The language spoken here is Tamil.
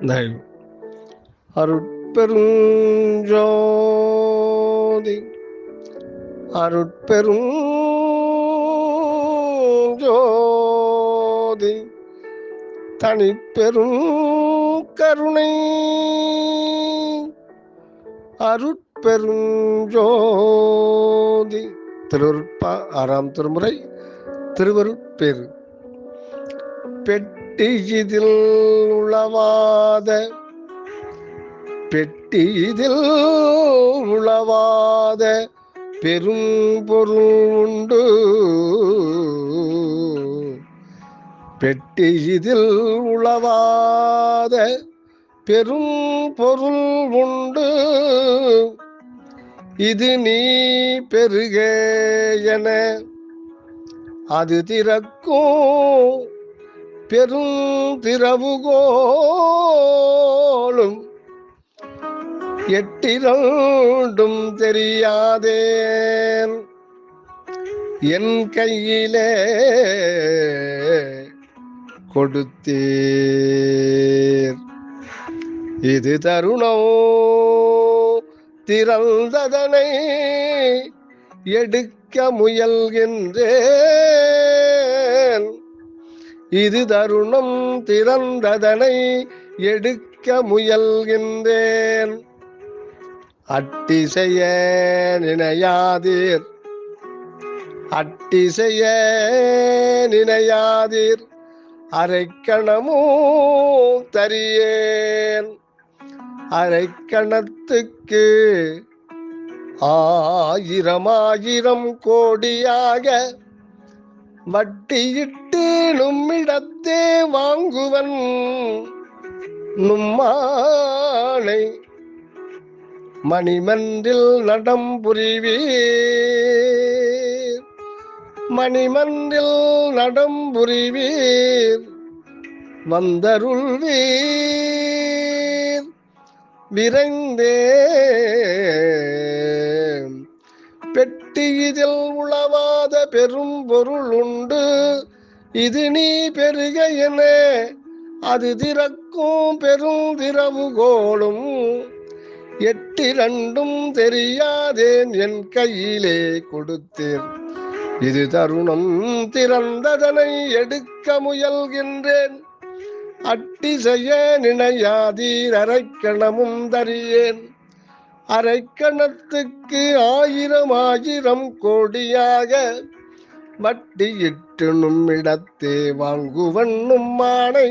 தயவு அருட்பெருஞ்சோதி அருட்பெருஞ்சோதி தனிப்பெரும் கருணை அருட்பெருஞ்சோதி. திருவருட்பா 6ஆம் திருமுறை திருவருட்பெரு. பெட்டியிதில் உளவாத பெட்டியிதில் உளவாத பெரும் பொருள் உண்டு. பெட்டியிதில் உளவாத பெரும் பொருள் உண்டு. இது நீ பெருக என அது திறக்கும் பெரும் திறவுகோலும் எட்டிரண்டும் தெரியாதேன் என் கையிலே கொடுத்தீர். இது தருணம் திறந்ததனை எடுக்க முயல்கின்றேன். இது தருணம் திறந்ததனை எடுக்க முயல்கின்றேன். அட்டி செய்ய நினையாதீர், அட்டி செய்ய நினையாதீர், அரைக்கணமும் தரியேன். அரைக்கணத்துக்கு ஆயிரம் கோடியாக வட்டியிட்டு நும்மிடத்தே வாங்குவன் நும்மானை. மணிமன்றில் நடம் புரிவீர், மணிமன்றில் நடம் புரிவீர், வந்தருள்வீர் விரைந்தே. பெட்டியிதில் உளவாத பெரும் பொருள் உண்டு. இது நீ பெருக என அது திறக்கும் பெரும் திறவுகோலும் எட்டிரண்டும் தெரியாதேன் என் கையிலே கொடுத்தேன். இது தருணம் திறந்ததனை எடுக்க முயல்கின்றேன். அட்டி செய்ய நினையாதீர், அரைக்கணமும் தரியேன். அரைக்கணத்துக்கு ஆயிரம் கோடியாக வட்டியிட்டு நும்மிடத்தே வாங்குவன் நும்மானை.